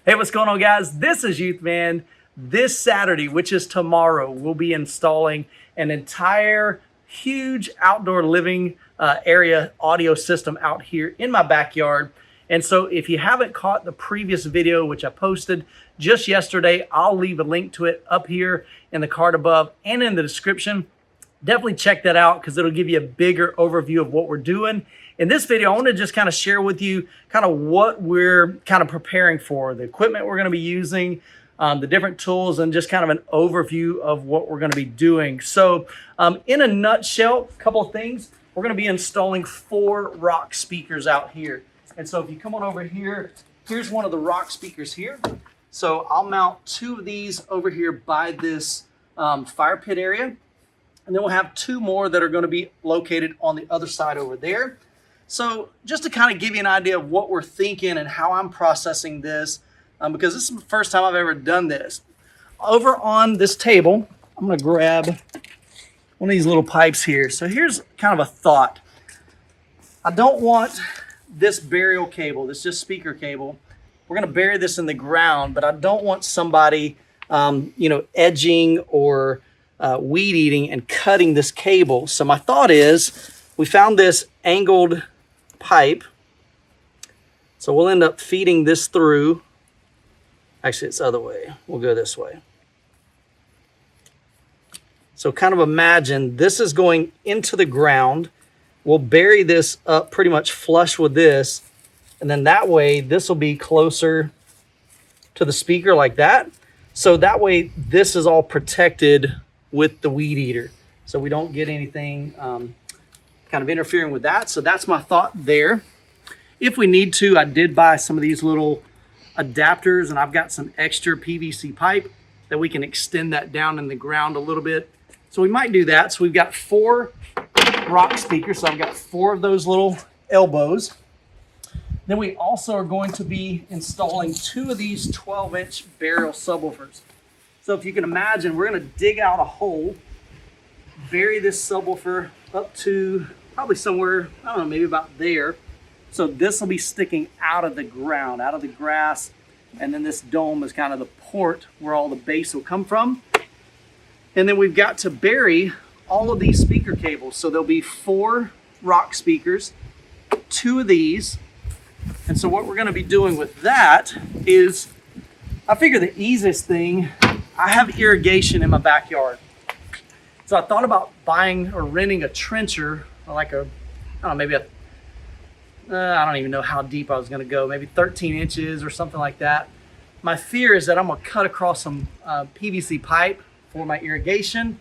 Hey, what's going on, guys? This is Youth Man. This Saturday, which is tomorrow, we'll be installing an entire huge outdoor living area audio system out here in my backyard. And so if you haven't caught the previous video, which I posted just yesterday, I'll leave a link to it up here in the card above and in the description. Definitely check that out because it'll give you a bigger overview of what we're doing. In this video, I want to just kind of share with you kind of what we're kind of preparing for, the equipment we're going to be using, the different tools, and just kind of an overview of what we're going to be doing. So in a nutshell, a couple of things. We're going to be installing 4 rock speakers out here. And so if you come on over here, here's one of the rock speakers here. So I'll mount 2 of these over here by this fire pit area. And then we'll have 2 more that are going to be located on the other side over there. So just to kind of give you an idea of what we're thinking and how I'm processing this, because this is the first time I've ever done this. Over on this table, I'm going to grab one of these little pipes here. So here's kind of a thought. I don't want this burial cable, this just speaker cable. We're going to bury this in the ground, but I don't want somebody, edging or weed eating and cutting this cable. So my thought is we found this angled pipe. So we'll end up feeding this through. Actually, it's the other way. We'll go this way. So kind of imagine this is going into the ground. We'll bury this up pretty much flush with this. And then that way, this will be closer to the speaker like that. So that way, this is all protected with the weed eater. So we don't get anything kind of interfering with that. So that's my thought there. If we need to, I did buy some of these little adapters, and I've got some extra PVC pipe that we can extend that down in the ground a little bit. So we might do that. So we've got 4 rock speakers. So I've got 4 of those little elbows. Then we also are going to be installing 2 of these 12-inch burial subwoofers. So if you can imagine, we're going to dig out a hole, bury this subwoofer up to probably somewhere, I don't know, maybe about there. So this will be sticking out of the ground, out of the grass. And then this dome is kind of the port where all the bass will come from. And then we've got to bury all of these speaker cables. So there'll be 4 rock speakers, 2 of these. And so what we're going to be doing with that is, I figure the easiest thing, I have irrigation in my backyard. So I thought about buying or renting a trencher, like a, I don't know, maybe I don't even know how deep I was going to go, maybe 13 inches or something like that. My fear is that I'm going to cut across some PVC pipe for my irrigation.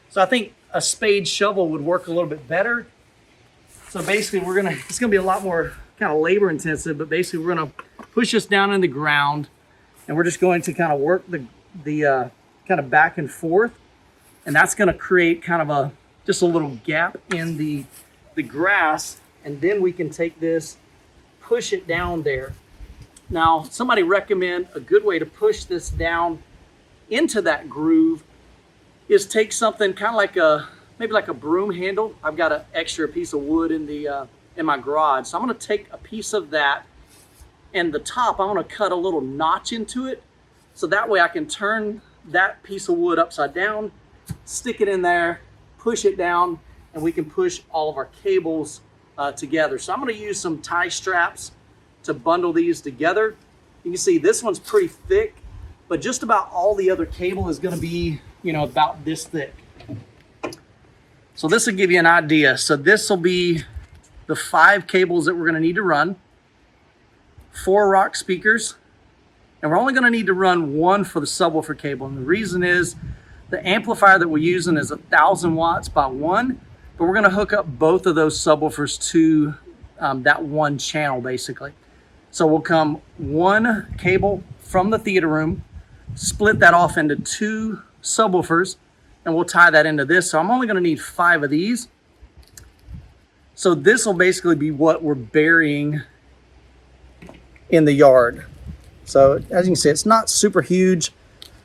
So I think a spade shovel would work a little bit better. So basically it's going to be a lot more kind of labor intensive, but basically we're going to push this down in the ground, and we're just going to kind of work the kind of back and forth. And that's going to create kind of just a little gap in the grass. And then we can take this, push it down there. Now, somebody recommend a good way to push this down into that groove is take something kind of maybe like a broom handle. I've got an extra piece of wood in my garage. So I'm going to take a piece of that, and the top, I'm going to cut a little notch into it. So that way I can turn that piece of wood upside down, stick it in there, push it down, and we can push all of our cables together. So I'm going to use some tie straps to bundle these together. You can see this one's pretty thick, but just about all the other cable is going to be, about this thick. So this will give you an idea. So this will be the 5 cables that we're going to need to run, 4 rock speakers, and we're only going to need to run 1 for the subwoofer cable. And the reason is the amplifier that we're using is 1,000 watts by 1, but we're going to hook up both of those subwoofers to that 1 channel basically. So we'll come 1 cable from the theater room, split that off into 2 subwoofers, and we'll tie that into this. So I'm only going to need 5 of these. So this will basically be what we're burying in the yard. So as you can see, it's not super huge.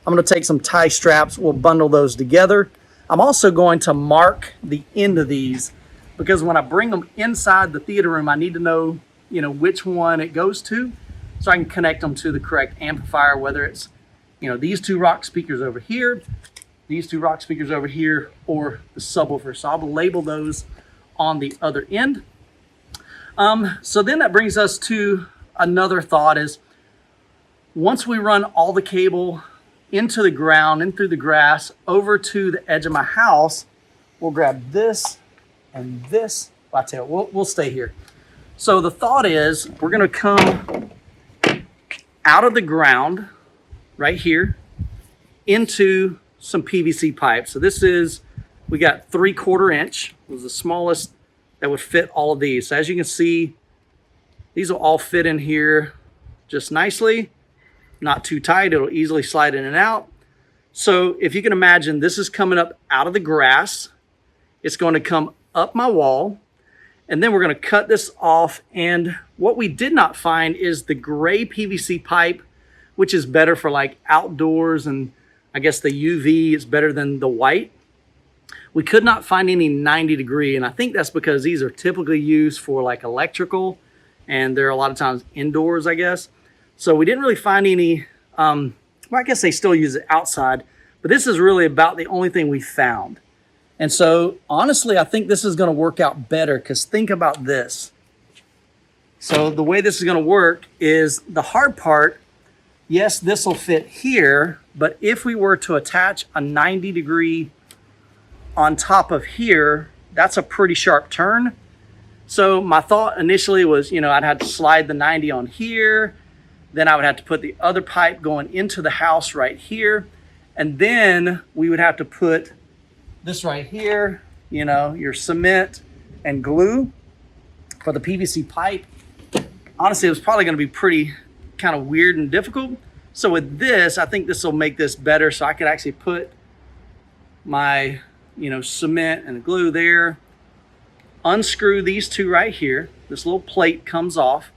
I'm going to take some tie straps. We'll bundle those together. I'm also going to mark the end of these because when I bring them inside the theater room, I need to know, which one it goes to. so I can connect them to the correct amplifier, whether it's, you know, these two rock speakers over here, these two rock speakers over here, or the subwoofer. So I'll label those on the other end. So then that brings us to another thought is, once we run all the cable into the ground and through the grass over to the edge of my house, we'll grab this and this. Well, I tell you, we'll stay here. So the thought is we're going to come out of the ground right here into some PVC pipe. So this is, we got 3/4 inch was the smallest that would fit all of these. So as you can see, these will all fit in here just nicely, not too tight. It'll easily slide in and out. So if you can imagine, this is coming up out of the grass. It's going to come up my wall, and then we're going to cut this off. And what we did not find is the gray PVC pipe, which is better for like outdoors, and I guess the UV is better than the white. We could not find any 90-degree, and I think that's because these are typically used for like electrical, and they're a lot of times indoors, I guess. So we didn't really find any, well, I guess they still use it outside, but this is really about the only thing we found. And so honestly, I think this is going to work out better, because think about this. So the way this is going to work is the hard part, yes, this will fit here, but if we were to attach a 90-degree on top of here, that's a pretty sharp turn. So my thought initially was, you know, I'd have to slide the 90 on here, then I would have to put the other pipe going into the house right here, and then we would have to put this right here, you know, your cement and glue for the PVC pipe. Honestly, it was probably going to be pretty kind of weird and difficult. So with this, I think this will make this better, so I could actually put my, you know, cement and glue there, unscrew these two right here. This little plate comes off,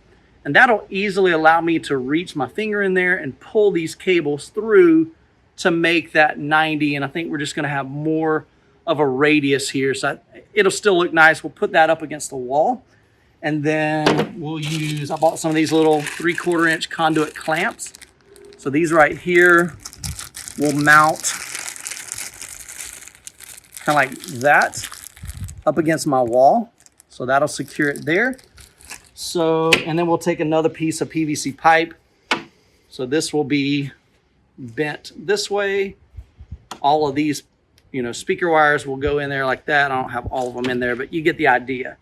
and that'll easily allow me to reach my finger in there and pull these cables through to make that 90. And I think we're just going to have more of a radius here, so it'll still look nice. We'll put that up against the wall, and then we'll use, I bought some of these little 3/4 inch conduit clamps. So these right here will mount kind of like that up against my wall. So that'll secure it there. So, and then we'll take another piece of PVC pipe. So this will be bent this way. All of these, you know, speaker wires will go in there like that. I don't have all of them in there, but you get the idea.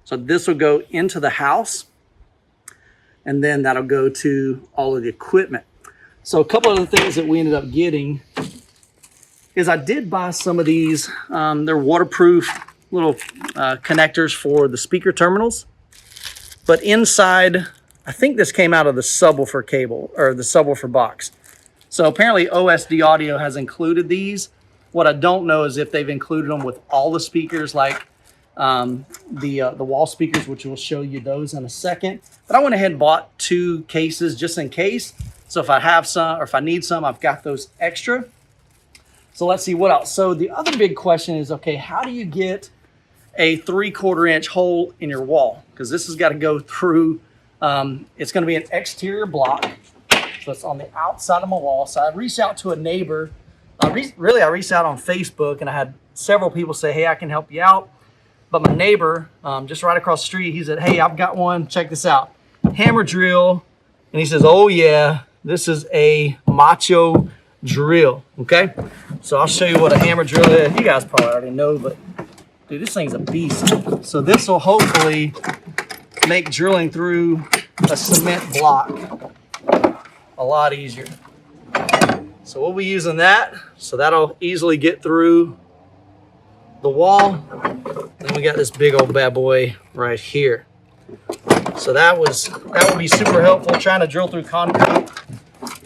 So this will go into the house, and then that'll go to all of the equipment. So a couple of the things that we ended up getting is I did buy some of these. They're waterproof little connectors for the speaker terminals. But inside, I think this came out of the subwoofer cable, or the subwoofer box. So apparently OSD Audio has included these. What I don't know is if they've included them with all the speakers, like the wall speakers, which we'll show you those in a second. But I went ahead and bought 2 cases just in case. So if I have some, or if I need some, I've got those extra. So let's see what else. So the other big question is, okay, how do you get a 3/4 inch hole in your wall? Because this has got to go through, it's going to be an exterior block. So it's on the outside of my wall. So I reached out to a neighbor. I reached out on Facebook, and I had several people say, hey, I can help you out. But my neighbor, just right across the street, he said, hey, I've got one. Check this out. Hammer drill. And he says, oh, yeah, this is a Macho drill. Okay. So I'll show you what a hammer drill is. You guys probably already know, but dude, this thing's a beast. So this will hopefully make drilling through a cement block a lot easier. So we'll be using that. So that'll easily get through the wall. Then we got this big old bad boy right here. So that would be super helpful. Trying to drill through concrete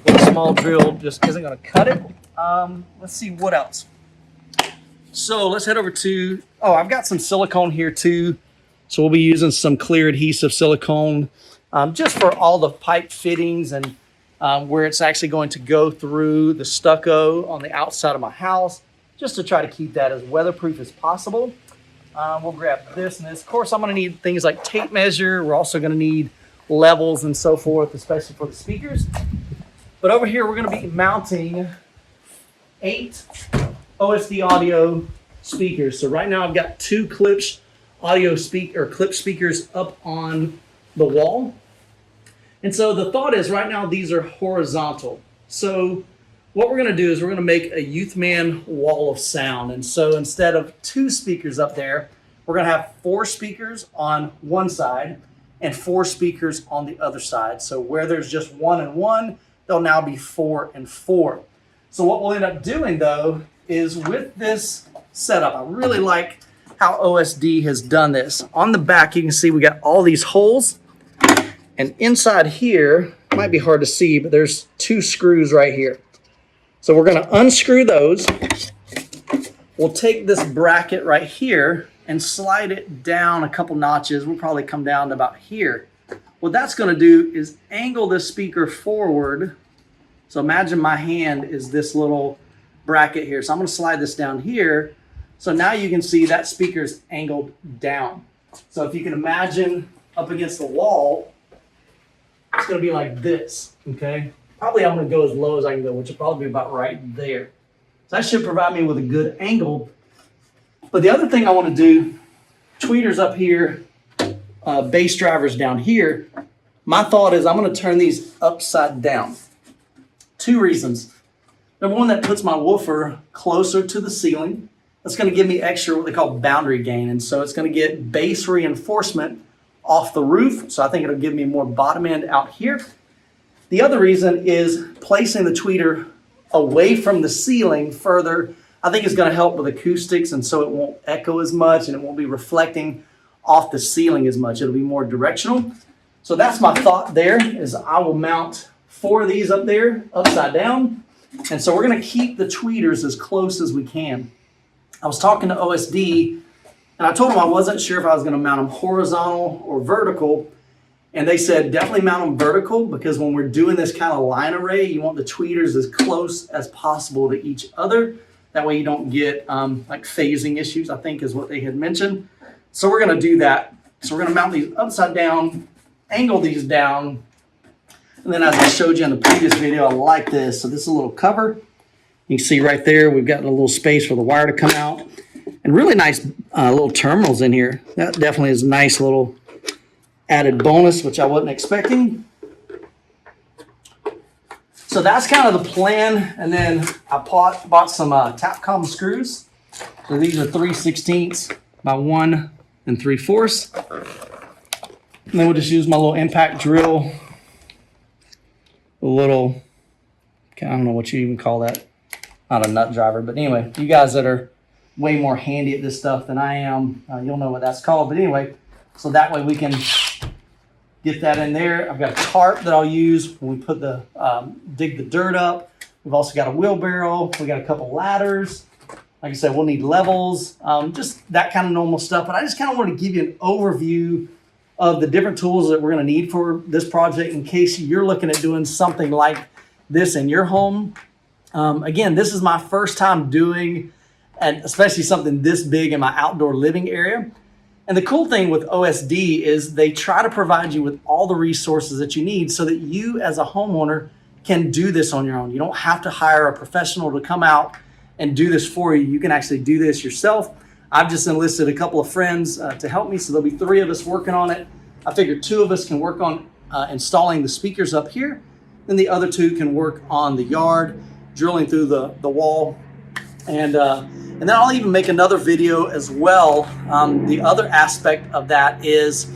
with a small drill just isn't going to cut it. Let's see what else. So let's head over to, I've got some silicone here too. So we'll be using some clear adhesive silicone just for all the pipe fittings and where it's actually going to go through the stucco on the outside of my house, just to try to keep that as weatherproof as possible. We'll grab this and this. Of course, I'm going to need things like tape measure. We're also going to need levels and so forth, especially for the speakers. But over here, we're going to be mounting 8 OSD audio speakers. So right now I've got 2 clip speakers up on the wall. And so the thought is right now these are horizontal. So what we're going to do is we're going to make a Youthman wall of sound. And so instead of 2 speakers up there, we're going to have 4 speakers on one side and 4 speakers on the other side. So where there's just 1 and 1, there'll now be 4 and 4. So what we'll end up doing though is with this setup, I really like how OSD has done this. On the back, you can see we got all these holes, and inside here, might be hard to see, but there's 2 screws right here. So we're going to unscrew those. We'll take this bracket right here and slide it down a couple notches. We'll probably come down to about here. What that's going to do is angle this speaker forward. So imagine my hand is this little bracket here. So I'm going to slide this down here. So now you can see that speaker's angled down. So if you can imagine up against the wall, it's going to be like this, okay? Probably I'm going to go as low as I can go, which will probably be about right there. So that should provide me with a good angle. But the other thing I want to do, tweeters up here, bass drivers down here, my thought is I'm going to turn these upside down. 2 reasons. Number one, that puts my woofer closer to the ceiling. That's going to give me extra what they call boundary gain. And so it's going to get bass reinforcement off the roof. So I think it'll give me more bottom end out here. The other reason is placing the tweeter away from the ceiling further. I think it's going to help with acoustics, and so it won't echo as much and it won't be reflecting off the ceiling as much. It'll be more directional. So that's my thought there, is I will mount 4 of these up there upside down. And so we're going to keep the tweeters as close as we can. I was talking to OSD, and I told them I wasn't sure if I was going to mount them horizontal or vertical. And they said definitely mount them vertical, because when we're doing this kind of line array, you want the tweeters as close as possible to each other. That way you don't get like phasing issues, I think is what they had mentioned. So we're going to do that. So we're going to mount these upside down, angle these down. And then as I showed you in the previous video, I like this. So this is a little cover. You can see right there, we've got a little space for the wire to come out. And really nice little terminals in here. That definitely is a nice little added bonus, which I wasn't expecting. So that's kind of the plan. And then I bought some Tapcom screws. So these are 3/16 by 1 3/4. And then we'll just use my little impact drill. A little, I don't know what you even call that. Not a nut driver, but anyway, you guys that are way more handy at this stuff than I am, you'll know what that's called. But anyway, so that way we can get that in there. I've got a cart that I'll use when we put the dig the dirt up. We've also got a wheelbarrow. We got a couple ladders. Like I said, we'll need levels, just that kind of normal stuff. But I just kind of want to give you an overview of the different tools that we're going to need for this project in case you're looking at doing something like this in your home. Again, this is my first time doing, and especially something this big in my outdoor living area. And the cool thing with OSD is they try to provide you with all the resources that you need so that you as a homeowner can do this on your own. You don't have to hire a professional to come out and do this for you. You can actually do this yourself. I've just enlisted a couple of friends to help me, so there'll be 3 of us working on it. I figured 2 of us can work on installing the speakers up here, then the other 2 can work on the yard, drilling through the wall, and then I'll even make another video as well. The other aspect of that is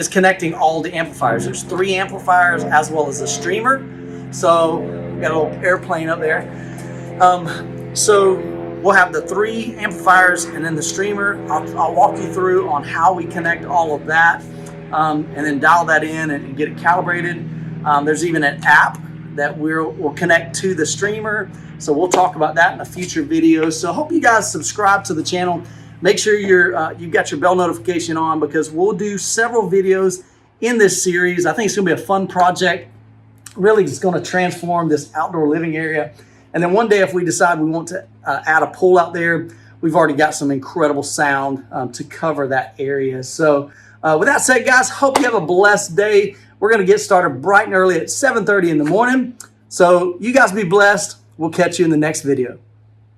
connecting all the amplifiers. There's 3 amplifiers as well as a streamer. So we got a little airplane up there. So we'll have the 3 amplifiers and then the streamer. I'll walk you through on how we connect all of that, and then dial that in and get it calibrated. There's even an app that we'll connect to the streamer. So we'll talk about that in a future video. So I hope you guys subscribe to the channel. Make sure you've got your bell notification on, because we'll do several videos in this series. I think it's gonna be a fun project. Really, it's gonna transform this outdoor living area. And then one day, if we decide we want to add a pool out there, we've already got some incredible sound to cover that area. So With that said, guys, hope you have a blessed day. We're going to get started bright and early at 7:30 in the morning. So you guys be blessed. We'll catch you in the next video.